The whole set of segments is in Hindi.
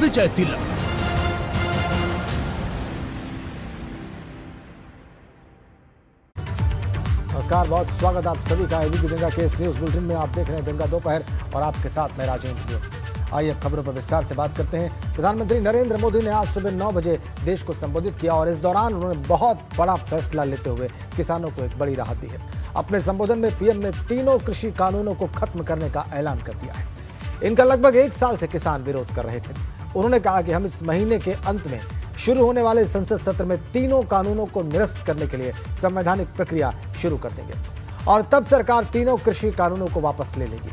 विजय तिलक। नमस्कार, बहुत स्वागत आप सभी का एबीपी गंगा के इस न्यूज बुलेटिन में। आप देख रहे हैं गंगा दोपहर और आपके साथ मैं राजेंद्र। आइए अब खबरों पर विस्तार से बात करते हैं। प्रधानमंत्री नरेंद्र मोदी ने आज सुबह 9 बजे देश को संबोधित किया और इस दौरान उन्होंने बहुत बड़ा फैसला लेते हुए किसानों को एक बड़ी राहत दी है। अपने संबोधन में पीएम ने तीनों कृषि कानूनों को खत्म करने का ऐलान कर दिया है। इनका लगभग 1 साल से किसान विरोध कर रहे थे। उन्होंने कहा कि हम इस महीने के अंत में शुरू होने वाले संसद सत्र में तीनों कानूनों को निरस्त करने के लिए संवैधानिक प्रक्रिया शुरू कर देंगे और तब सरकार तीनों कृषि कानूनों को वापस ले लेगी।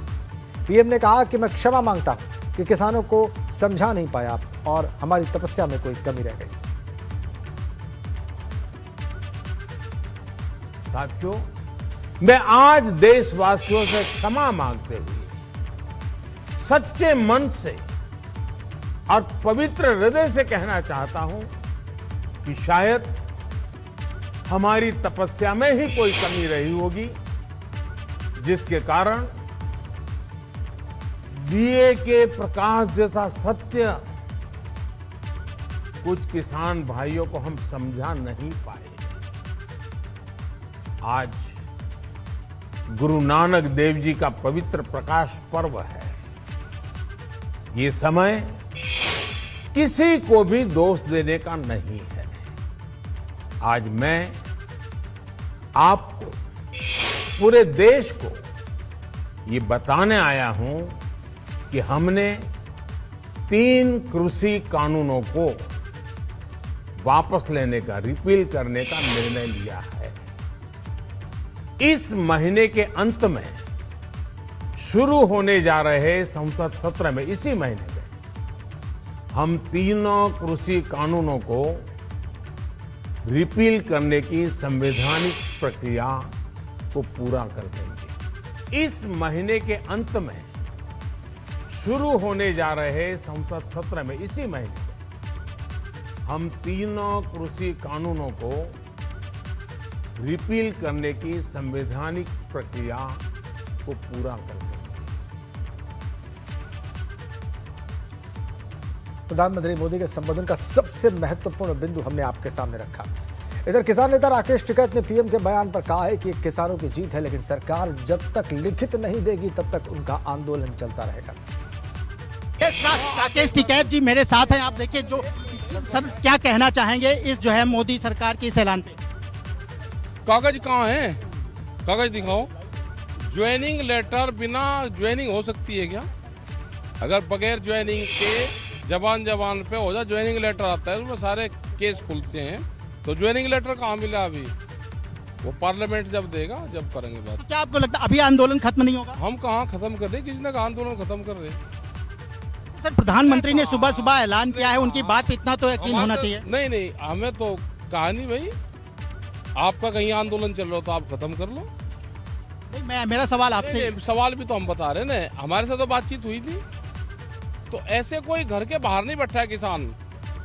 पीएम ने कहा कि मैं क्षमा मांगता हूं कि किसानों को समझा नहीं पाया और हमारी तपस्या में कोई कमी रह गई। साथियों, मैं आज देशवासियों से क्षमा मांगते हुए सच्चे मन से और पवित्र हृदय से कहना चाहता हूं कि शायद हमारी तपस्या में ही कोई कमी रही होगी, जिसके कारण दिए के प्रकाश जैसा सत्य कुछ किसान भाइयों को हम समझा नहीं पाए। आज गुरु नानक देव जी का पवित्र प्रकाश पर्व है। ये समय किसी को भी दोष देने का नहीं है। आज मैं आपको, पूरे देश को ये बताने आया हूं कि हमने 3 कृषि कानूनों को वापस लेने का, रिपील करने का निर्णय लिया है। इस महीने के अंत में शुरू होने जा रहे संसद सत्र में, इसी महीने में हम तीनों कृषि कानूनों को रिपील करने की संवैधानिक प्रक्रिया को पूरा कर देंगे। इस महीने के अंत में शुरू होने जा रहे संसद सत्र में, इसी महीने में हम तीनों कृषि कानूनों को रिपील करने की संवैधानिक प्रक्रिया को पूरा कर देंगे। प्रधानमंत्री मोदी के संबोधन का सबसे महत्वपूर्ण बिंदु हमने आपके सामने रखा। इधर किसान नेता राकेश टिकैत ने पीएम के बयान पर कहा है कि किसानों की जीत है, लेकिन सरकार जब तक लिखित नहीं देगी तब तक उनका आंदोलन चलता रहेगा। राकेश टिकैत जी मेरे साथ हैं। आप देखिए, जो सर क्या कहना चाहेंगे इस जो है मोदी सरकार के इस ऐलान पे? कागज कहाँ है? कागज दिखाओ। ज्वाइनिंग लेटर बिना ज्वाइनिंग हो सकती है क्या? अगर बगैर ज्वाइनिंग के जबान पे हो जाए, ज्वाइनिंग लेटर आता है उसमें सारे केस खुलते हैं, तो ज्वाइनिंग लेटर कहाँ मिला अभी? वो पार्लियामेंट जब देगा, जब करेंगे बात। तो क्या आपको लगता है अभी आंदोलन खत्म नहीं होगा? हम कहाँ खत्म कर रहे, किसी ने कहा आंदोलन खत्म कर रहे। सर, प्रधानमंत्री ने सुबह सुबह ऐलान किया है, उनकी बात पे इतना तो यकीन होना चाहिए। नहीं, हमें तो कहा नहीं भाई, आपका कहीं आंदोलन चल रहा हो तो आप खत्म कर लो। नहीं, मेरा सवाल आपसे, सवाल भी तो हम बता रहे हैं ना, हमारे साथ तो बातचीत हुई थी। तो ऐसे कोई घर के बाहर नहीं बैठा है किसान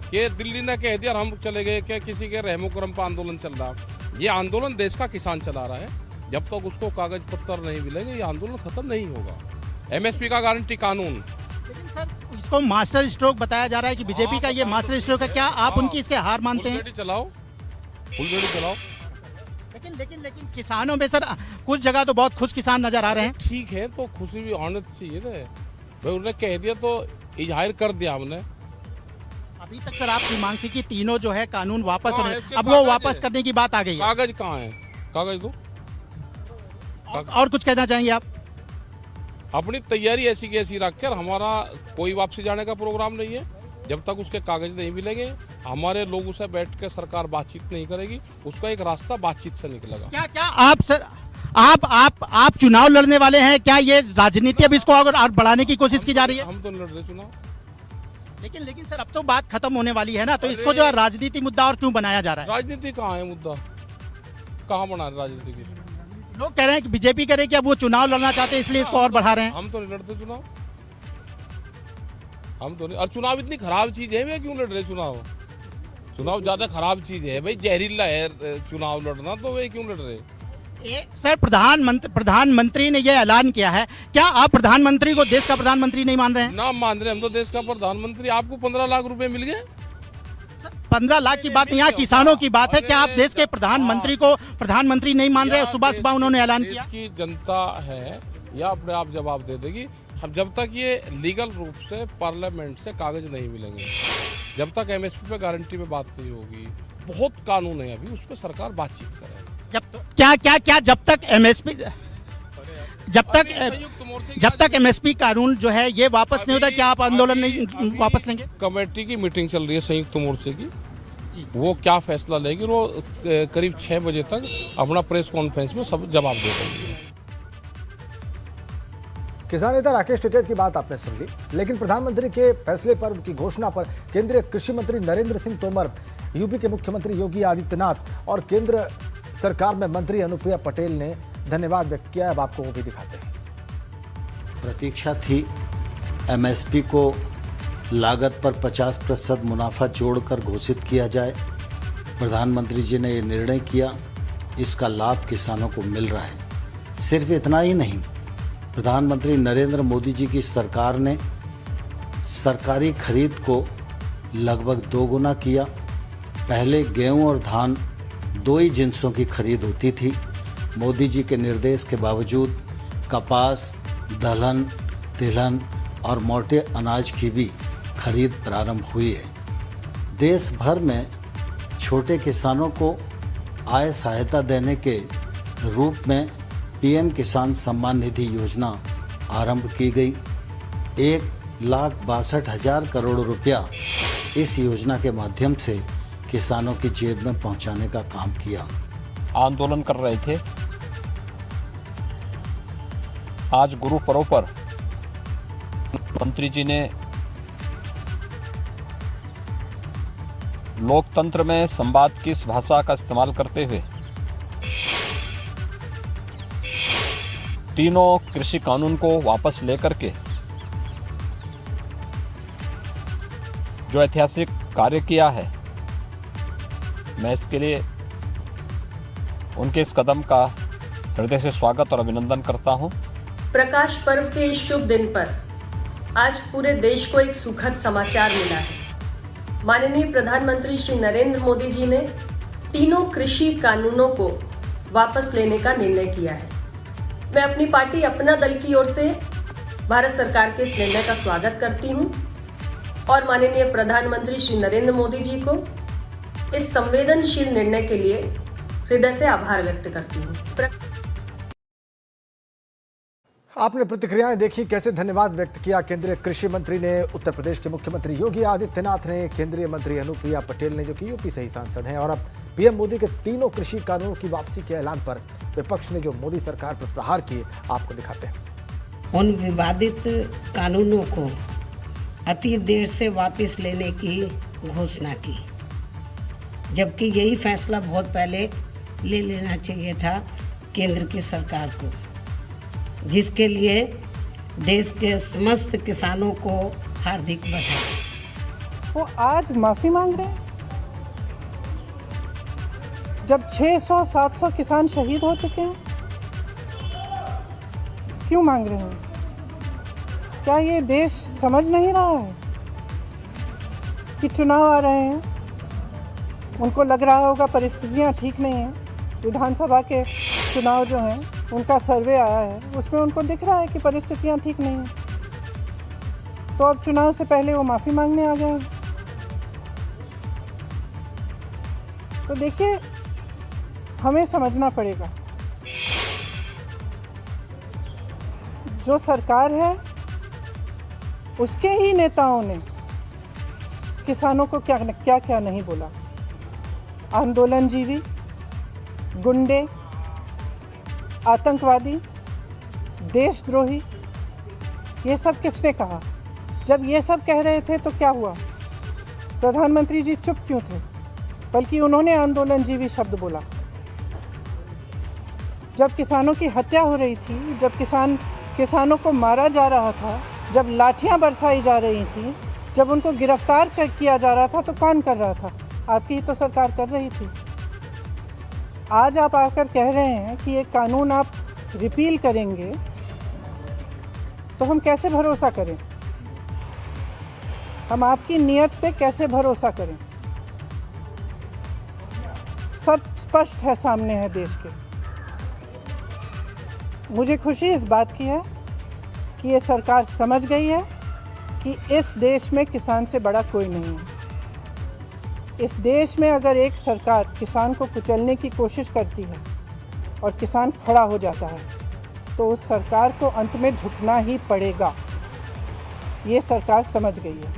कि दिल्ली ने कह दिया हम चले गए, क्या किसी के रहमो करम पर आंदोलन चल रहा। ये आंदोलन देश का किसान चला रहा है। जब तक उसको कागज पत्तर नहीं मिलेंगे ये आंदोलन खत्म नहीं होगा। एमएसपी का गारंटी कानून। लेकिन सर, इसको मास्टर स्ट्रोक बताया जा रहा है कि बीजेपी का ये मास्टर स्ट्रोक है। क्या आप उनकी इसके हार मानते हैं? फुल रेडी चलाओ। लेकिन किसानों में सर कुछ जगह तो बहुत खुश किसान नजर आ रहे हैं। ठीक है, तो खुशी भी होनी चाहिए ना भाई। उन्होंने कह दिया तो इजहार कर दिया हमने। अभी तक सर आपकी मांग थी कि तीनों जो है कानून वापस, अब वो वापस करने की बात आ गई है। कागज कहाँ है? कागज दो। और कुछ कहना चाहेंगे आप? अपनी तैयारी ऐसी की ऐसी रखकर, हमारा कोई वापसी जाने का प्रोग्राम नहीं है। जब तक उसके कागज नहीं मिलेंगे, हमारे लोगों से बैठ कर सरकार बातचीत नहीं करेगी। उसका एक रास्ता बातचीत से निकलेगा। क्या आप सर, आप चुनाव लड़ने वाले हैं? क्या ये राजनीति अब इसको और बढ़ाने की कोशिश की जा रही है? हम तो लड़ रहे चुनाव। लेकिन सर अब तो बात खत्म होने वाली है ना, तो इसको जो है राजनीति मुद्दा और क्यों बनाया जा रहा है? राजनीति कहाँ है मुद्दा? कहाँ बना रहे राजनीति की? लोग कह रहे हैं कि बीजेपी कह रहे हैं कि अब वो चुनाव लड़ना चाहते हैं, इसलिए इसको और बढ़ा रहे हैं। हम तो नहीं लड़ते चुनाव, हम तो नहीं। और चुनाव इतनी खराब चीज है, वे क्यों लड़ रहे चुनाव? चुनाव ज्यादा खराब चीज है भाई, जहरीला है चुनाव लड़ना, तो वे क्यों लड़ रहे? सर, प्रधानमंत्री ने यह ऐलान किया है, क्या आप प्रधानमंत्री को देश का प्रधानमंत्री नहीं मान रहे हैं? ना मान रहे, हम तो देश का प्रधानमंत्री। आपको 15 लाख रुपए मिल गए? 15 लाख की बात, यहाँ किसानों की बात है। क्या आप देश के प्रधानमंत्री को प्रधानमंत्री नहीं मान रहे? सुबह सुबह उन्होंने ऐलान किया। देश की जनता है या अपने आप जवाब दे देगी। हम जब तक ये लीगल रूप से पार्लियामेंट से कागज नहीं मिलेंगे, जब तक एमएसपी पे गारंटी पे बात नहीं होगी, बहुत कानून है अभी, उस पर सरकार बातचीत करे। जब तक एमएसपी जब तक एमएसपी कानून जो है ये वापस नहीं होता, क्या आप आंदोलन नहीं वापस लेंगे? कमेटी की मीटिंग चल रही है संयुक्त मोर्चे की, वो क्या फैसला लेगी, वो करीब 6 बजे तक अपना प्रेस कॉन्फ्रेंस में सब जवाब दे देंगे। किसान नेता राकेश टिकैत की बात आपने सुन ली, लेकिन प्रधानमंत्री के फैसले पर, उनकी घोषणा पर केंद्रीय कृषि मंत्री नरेंद्र सिंह तोमर, यूपी के मुख्यमंत्री योगी आदित्यनाथ और केंद्र सरकार में मंत्री अनुप्रिया पटेल ने धन्यवाद व्यक्त किया। अब आपको वो भी दिखाते हैं। प्रतीक्षा थी एमएसपी को लागत पर 50% मुनाफा जोड़कर घोषित किया जाए। प्रधानमंत्री जी ने ये निर्णय किया, इसका लाभ किसानों को मिल रहा है। सिर्फ इतना ही नहीं, प्रधानमंत्री नरेंद्र मोदी जी की सरकार ने सरकारी खरीद को लगभग 2 गुना किया। पहले गेहूं और धान 2 ही जिन्सों की खरीद होती थी। मोदी जी के निर्देश के बावजूद कपास, दलहन, तिलहन और मोटे अनाज की भी खरीद प्रारंभ हुई है। देश भर में छोटे किसानों को आय सहायता देने के रूप में पीएम किसान सम्मान निधि योजना आरंभ की गई। 1,62,000 करोड़ रुपया इस योजना के माध्यम से किसानों की जेब में पहुंचाने का काम किया। आंदोलन कर रहे थे, आज गुरु पर्व पर मंत्री जी ने लोकतंत्र में संवाद की इस भाषा का इस्तेमाल करते हुए तीनों कृषि कानून को वापस लेकर के जो ऐतिहासिक कार्य किया है, मैं इसके लिए उनके इस कदम का हृदय से स्वागत और अभिनंदन करता हूं। प्रकाश पर्व के इस शुभ दिन पर आज पूरे देश को एक सुखद समाचार मिला है। माननीय प्रधानमंत्री श्री नरेंद्र मोदी जी ने तीनों कृषि कानूनों को वापस लेने का निर्णय किया है। मैं अपनी पार्टी अपना दल की ओर से भारत सरकार के इस निर्णय का स्वागत करती हूं और माननीय प्रधानमंत्री श्री नरेंद्र मोदी जी को इस संवेदनशील निर्णय के लिए हृदय से आभार व्यक्त करती हूं। आपने प्रतिक्रियाएं देखी, कैसे धन्यवाद व्यक्त किया केंद्रीय कृषि मंत्री ने, उत्तर प्रदेश के मुख्यमंत्री योगी आदित्यनाथ ने, केंद्रीय मंत्री अनुप्रिया पटेल ने, जो कि यूपी से ही सांसद हैं, और अब पीएम मोदी के तीनों कृषि कानूनों की वापसी के ऐलान पर विपक्ष ने जो मोदी सरकार पर प्रहार किए, आपको दिखाते हैं। उन विवादित कानूनों को अति देर से वापस लेने की घोषणा की, जबकि यही फैसला बहुत पहले ले लेना चाहिए था केंद्र की सरकार को, जिसके लिए देश के समस्त किसानों को हार्दिक बधाई। वो आज माफ़ी मांग रहे हैं, जब 600-700 किसान शहीद हो चुके हैं। क्यों मांग रहे हैं? क्या ये देश समझ नहीं रहा है कि चुनाव आ रहे हैं? उनको लग रहा होगा परिस्थितियां ठीक नहीं हैं। विधानसभा के चुनाव जो हैं उनका सर्वे आया है, उसमें उनको दिख रहा है कि परिस्थितियां ठीक नहीं हैं। तो अब चुनाव से पहले वो माफ़ी मांगने आ गए हैं। तो देखिए, हमें समझना पड़ेगा, जो सरकार है उसके ही नेताओं ने किसानों को क्या क्या नहीं बोला। आंदोलनजीवी, गुंडे, आतंकवादी, देशद्रोही, ये सब किसने कहा? जब ये सब कह रहे थे तो क्या हुआ? प्रधानमंत्री जी चुप क्यों थे? बल्कि उन्होंने आंदोलनजीवी शब्द बोला। जब किसानों की हत्या हो रही थी, जब किसानों को मारा जा रहा था, जब लाठियां बरसाई जा रही थी, जब उनको गिरफ्तार किया जा रहा था, तो कौन कर रहा था? आपकी ही तो सरकार कर रही थी। आज आप आकर कह रहे हैं कि ये कानून आप रिपील करेंगे, तो हम कैसे भरोसा करें? हम आपकी नीयत पे कैसे भरोसा करें? सब स्पष्ट है, सामने है देश के। मुझे खुशी इस बात की है कि ये सरकार समझ गई है कि इस देश में किसान से बड़ा कोई नहीं है। इस देश में अगर एक सरकार किसान को कुचलने की कोशिश करती है और किसान खड़ा हो जाता है, तो उस सरकार को अंत में झुकना ही पड़ेगा। ये सरकार समझ गई है,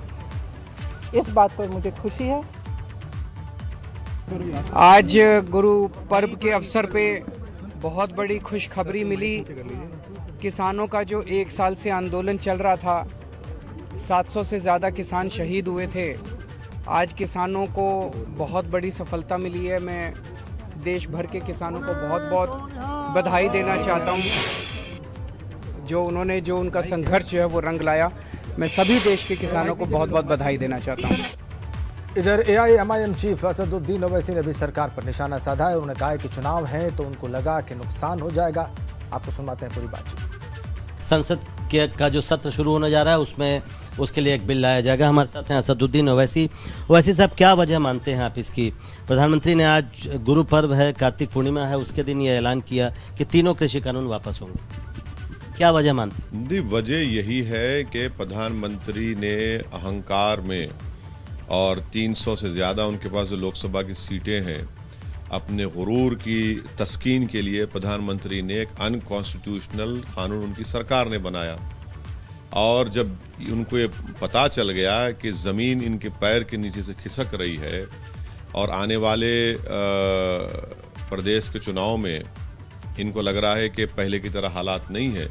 इस बात पर मुझे खुशी है। आज गुरु पर्व के अवसर पे बहुत बड़ी खुशखबरी मिली। किसानों का जो 1 साल से आंदोलन चल रहा था, 700 से ज़्यादा किसान शहीद हुए थे। आज किसानों को बहुत बड़ी सफलता मिली है। मैं देश भर के किसानों को बहुत बहुत बधाई देना चाहता हूं। जो उनका संघर्ष जो है वो रंग लाया। मैं सभी देश के किसानों को बहुत बहुत बधाई देना चाहता हूं। इधर AIMIM चीफ असदुद्दीन ओवैसी ने भी सरकार पर निशाना साधा है। उन्होंने कहा है कि चुनाव है तो उनको लगा कि नुकसान हो जाएगा। आपको सुनवाते हैं पूरी बातचीत। संसद का जो सत्र शुरू होने जा रहा है उसमें उसके लिए एक बिल लाया जाएगा। हमारे साथ हैं असदुद्दीन ओवैसी। ओवैसी साहब, क्या वजह मानते हैं आप इसकी? प्रधानमंत्री ने आज गुरु पर्व है, कार्तिक पूर्णिमा है, उसके दिन ये ऐलान किया कि तीनों कृषि कानून वापस होंगे। क्या वजह मानते हैं? वजह यही है कि प्रधानमंत्री ने अहंकार में और 300 से ज़्यादा उनके पास जो लोकसभा की सीटें हैं, अपने गुरूर की तस्कीन के लिए प्रधानमंत्री ने एक अनकॉन्स्टिट्यूशनल कानून उनकी सरकार ने बनाया। और जब उनको ये पता चल गया कि ज़मीन इनके पैर के नीचे से खिसक रही है और आने वाले प्रदेश के चुनाव में इनको लग रहा है कि पहले की तरह हालात नहीं है,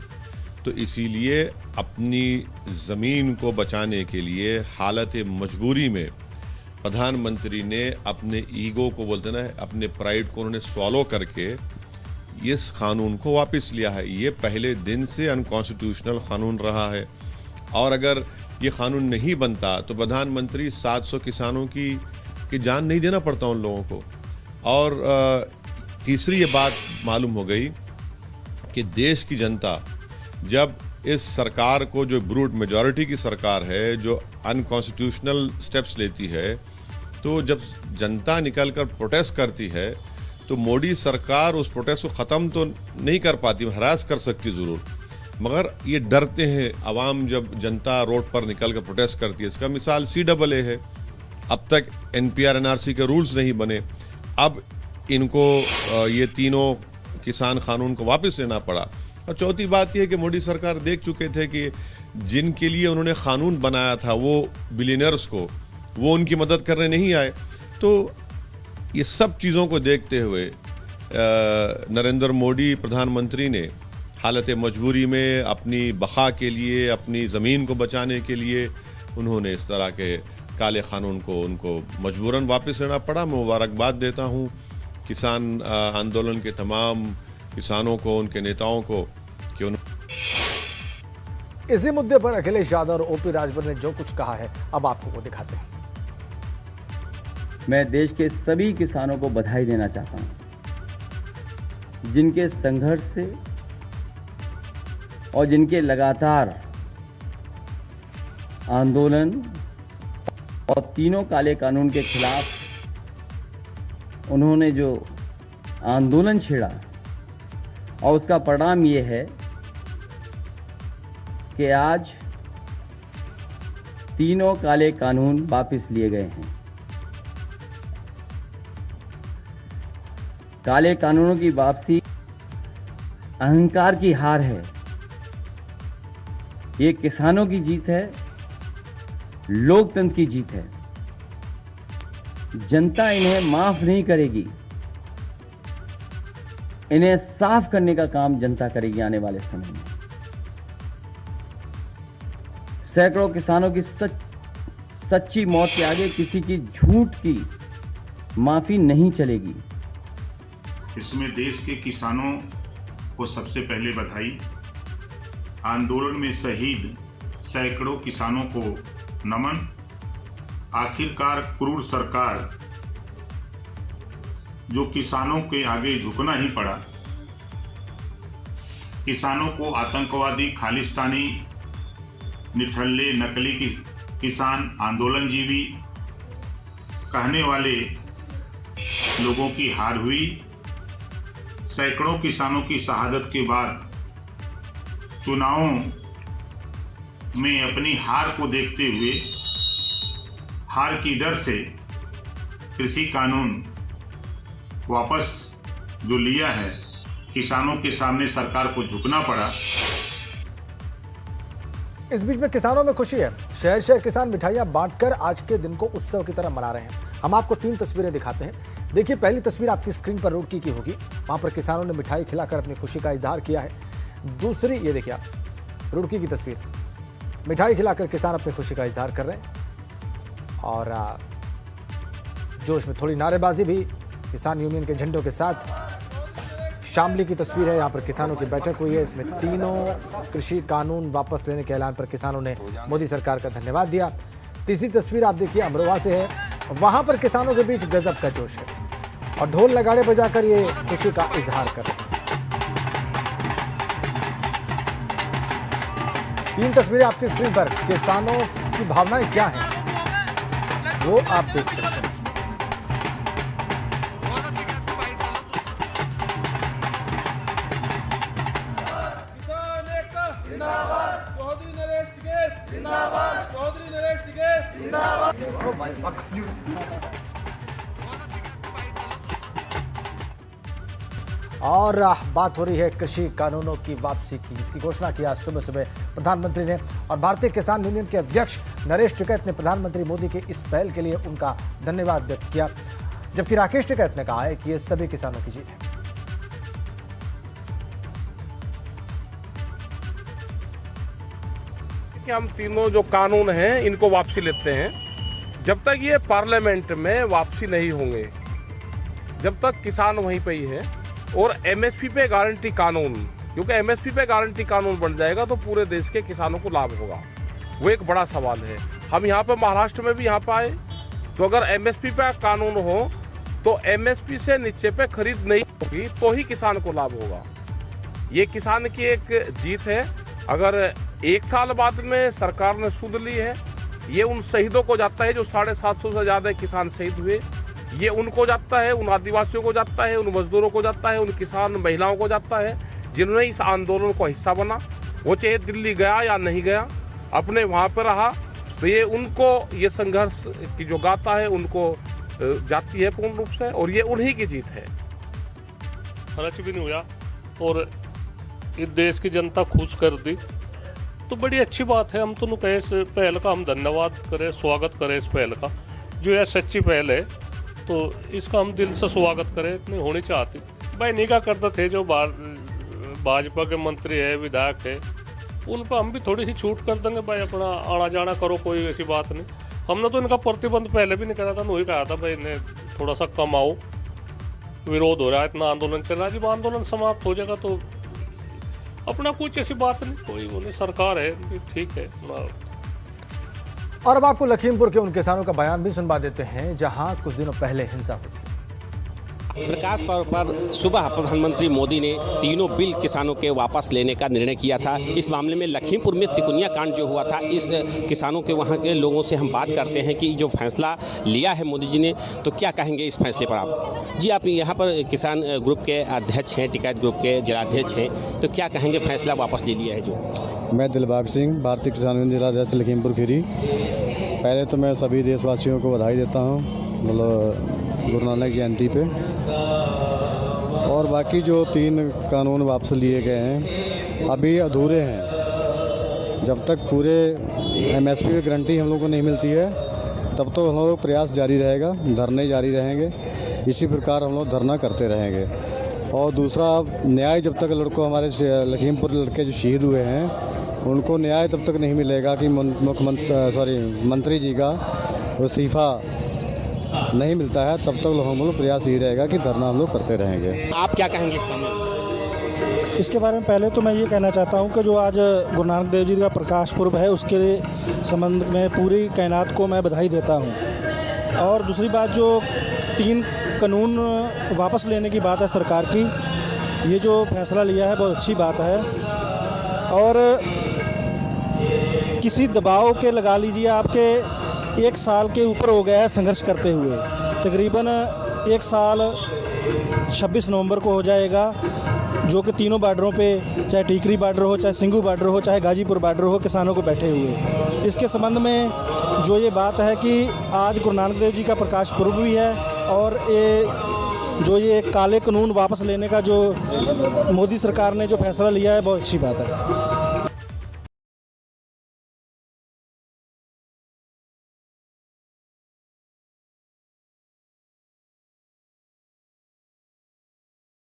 तो इसीलिए अपनी ज़मीन को बचाने के लिए हालत मजबूरी में प्रधानमंत्री ने अपने ईगो को, बोलते ना, अपने प्राइड को उन्होंने स्वॉलो करके इस कानून को वापस लिया है। ये पहले दिन से अनकॉन्स्टिट्यूशनल कानून रहा है और अगर ये कानून नहीं बनता तो प्रधानमंत्री 700 किसानों की जान नहीं देना पड़ता उन लोगों को। और तीसरी ये बात मालूम हो गई कि देश की जनता जब इस सरकार को, जो ब्रूट मेजॉरिटी की सरकार है, जो अनकॉन्स्टिट्यूशनल स्टेप्स लेती है, तो जब जनता निकलकर प्रोटेस्ट करती है तो मोदी सरकार उस प्रोटेस्ट को ख़त्म तो नहीं कर पाती, हरास कर सकती ज़रूर, मगर ये डरते हैं अवाम जब जनता रोड पर निकल कर प्रोटेस्ट करती है। इसका मिसाल CAA है। अब तक NPR NRC के रूल्स नहीं बने, अब इनको ये तीनों किसान कानून को वापस लेना पड़ा। और चौथी बात यह है कि मोदी सरकार देख चुके थे कि जिनके लिए उन्होंने कानून बनाया था, वो बिलियनर्स को, वो उनकी मदद करने नहीं आए। तो ये सब चीज़ों को देखते हुए नरेंद्र मोदी प्रधानमंत्री ने हालत मजबूरी में अपनी बका के लिए, अपनी ज़मीन को बचाने के लिए उन्होंने इस तरह के काले कानून को उनको मजबूरन वापस लेना पड़ा। मैं मुबारकबाद देता हूँ किसान आंदोलन के तमाम किसानों को, उनके नेताओं को कि इसी मुद्दे पर अखिलेश यादव और OP राजभर ने जो कुछ कहा है, अब आपको वो दिखाते हैं। मैं देश के सभी किसानों को बधाई देना चाहता हूं, जिनके संघर्ष से और जिनके लगातार आंदोलन और तीनों काले कानून के खिलाफ उन्होंने जो आंदोलन छेड़ा, और उसका परिणाम ये है कि आज तीनों काले कानून वापस लिए गए हैं। काले कानूनों की वापसी अहंकार की हार है। ये किसानों की जीत है, लोकतंत्र की जीत है। जनता इन्हें माफ नहीं करेगी। इन्हें साफ करने का काम जनता करेगी आने वाले समय में। सैकड़ों किसानों की सच्ची मौत के आगे किसी की झूठ की माफी नहीं चलेगी। इसमें देश के किसानों को सबसे पहले बधाई। आंदोलन में शहीद सैकड़ों किसानों को नमन। आखिरकार क्रूर सरकार जो किसानों के आगे झुकना ही पड़ा। किसानों को आतंकवादी, खालिस्तानी, निठल्ले, नकली किसान, आंदोलनजीवी कहने वाले लोगों की हार हुई। सैकड़ों किसानों की शहादत के बाद चुनावों में अपनी हार को देखते हुए हार की डर से कृषि कानून वापस जो लिया है, किसानों के सामने सरकार को झुकना पड़ा। इस बीच में किसानों में खुशी है। शहर शहर किसान मिठाइयां बांटकर आज के दिन को उत्सव की तरह मना रहे हैं। हम आपको 3 तस्वीरें दिखाते हैं। देखिए, पहली तस्वीर आपकी स्क्रीन पर रुड़की की होगी। वहां पर किसानों ने मिठाई खिलाकर अपनी खुशी का इजहार किया है। दूसरी, ये देखिए आप, रुड़की की तस्वीर, मिठाई खिलाकर किसान अपनी खुशी का इजहार कर रहे हैं और जोश में थोड़ी नारेबाजी भी किसान यूनियन के झंडों के साथ। शामली की तस्वीर है, यहाँ पर किसानों की बैठक हुई है। इसमें तीनों कृषि कानून वापस लेने के ऐलान पर किसानों ने मोदी सरकार का धन्यवाद दिया। तीसरी तस्वीर आप देखिए, अमरोहा से है। वहां पर किसानों के बीच गजब का जोश है और ढोल नगाड़े बजाकर ये खुशी का इजहार कर रहे हैं। 3 तस्वीरें आपकी स्क्रीन पर। किसानों की भावनाएं क्या हैं वो आप देख सकते हैं। और बात हो रही है कृषि कानूनों की वापसी की, जिसकी घोषणा की आज सुबह सुबह प्रधानमंत्री ने। और भारतीय किसान यूनियन के अध्यक्ष नरेश टिकैत ने प्रधानमंत्री मोदी के इस पहल के लिए उनका धन्यवाद व्यक्त किया, जबकि राकेश टिकैत ने कहा है कि ये सभी किसानों की जीत है। कि हम तीनों जो कानून हैं इनको वापसी लेते हैं। जब तक ये पार्लियामेंट में वापसी नहीं होंगे, जब तक किसान वहीं पे ही है। और एमएसपी पे गारंटी कानून, क्योंकि एमएसपी पे गारंटी कानून बन जाएगा तो पूरे देश के किसानों को लाभ होगा। वो एक बड़ा सवाल है। हम यहाँ पे महाराष्ट्र में भी यहाँ पे आए तो अगर एमएसपी पे कानून हो तो एमएसपी से नीचे पे खरीद नहीं होगी तो ही किसान को लाभ होगा। ये किसान की एक जीत है। अगर 1 साल बाद में सरकार ने सुध ली है, ये उन शहीदों को जाता है जो 750 से ज़्यादा किसान शहीद हुए। ये उनको जाता है, उन आदिवासियों को जाता है, उन मजदूरों को जाता है, उन किसान महिलाओं को जाता है जिन्होंने इस आंदोलन को हिस्सा बना। वो चाहे दिल्ली गया या नहीं गया, अपने वहाँ पर रहा, तो ये उनको ये संघर्ष की जो गाथा है उनको जाती है पूर्ण रूप से, और ये उन्हीं की जीत है। खर्च भी नहीं हुआ और इस देश की जनता खुश कर दी, तो बड़ी अच्छी बात है। हम तो कहे इस पहल का हम धन्यवाद करें, स्वागत करें इस पहल का। जो यह सच्ची पहल है तो इसका हम दिल से स्वागत करें। इतनी होनी चाहती भाई निगाह करते थे जो भाजपा के मंत्री है, विधायक है, उन पर हम भी थोड़ी सी छूट कर देंगे भाई, अपना आना जाना करो, कोई ऐसी बात नहीं। हमने तो इनका प्रतिबंध पहले भी नहीं करा था, वही कहा था भाई इन्हें थोड़ा सा कम आओ, विरोध हो रहा है, इतना आंदोलन चल रहा है। जब आंदोलन समाप्त हो जाएगा तो अपना कुछ ऐसी बात नहीं, कोई वो नहीं, सरकार है, ठीक है। और अब आपको लखीमपुर के उन किसानों का बयान भी सुनवा देते हैं जहां कुछ दिनों पहले हिंसा हुई। प्रकाश पर्व पर सुबह प्रधानमंत्री मोदी ने तीनों बिल किसानों के वापस लेने का निर्णय किया था। इस मामले में लखीमपुर में तिकुनिया कांड जो हुआ था, इस किसानों के वहां के लोगों से हम बात करते हैं कि जो फैसला लिया है मोदी जी ने, तो क्या कहेंगे इस फैसले पर आप? जी, आप यहाँ पर किसान ग्रुप के अध्यक्ष हैं, टिकैत ग्रुप के जिलाध्यक्ष हैं, तो क्या कहेंगे फैसला वापस ले लिया है जो? मैं दिलबाग सिंह, भारतीय किसान यूनियन जिलाध्यक्ष लखीमपुर खीरी। पहले तो मैं सभी देशवासियों को बधाई देता हूँ, मतलब गुरु नानक जयंती पे। और बाकी जो 3 कानून वापस लिए गए हैं अभी अधूरे हैं। जब तक पूरे एमएसपी की गारंटी हम लोग को नहीं मिलती है तब तो हम लोग प्रयास जारी रहेगा, धरने जारी रहेंगे, इसी प्रकार हम लोग धरना करते रहेंगे। और दूसरा, न्याय जब तक लड़कों हमारे लखीमपुर लड़के जो शहीद हुए हैं उनको न्याय तब तक नहीं मिलेगा कि मंत्री जी का इस्तीफा नहीं मिलता है, तब तक हम लोग प्रयास यही रहेगा कि धरना हम लोग करते रहेंगे। आप क्या कहेंगे इसके बारे में? पहले तो मैं ये कहना चाहता हूँ कि जो आज गुरु नानक देव जी का प्रकाश पर्व है उसके संबंध में पूरी कायनात को मैं बधाई देता हूँ। और दूसरी बात, जो 3 कानून वापस लेने की बात है सरकार की। ये जो फैसला लिया है बहुत अच्छी बात है और किसी दबाव के लगा लीजिए आपके 1 साल के ऊपर हो गया है संघर्ष करते हुए, तकरीबन 1 साल 26 नवंबर को हो जाएगा, जो कि तीनों बॉर्डरों पे, चाहे टीकरी बॉर्डर हो, चाहे सिंघू बॉर्डर हो, चाहे गाजीपुर बॉर्डर हो, किसानों को बैठे हुए। इसके संबंध में जो ये बात है कि आज गुरु नानक देव जी का प्रकाश पर्व भी है और ये काले कानून वापस लेने का जो मोदी सरकार ने जो फैसला लिया है बहुत अच्छी बात है।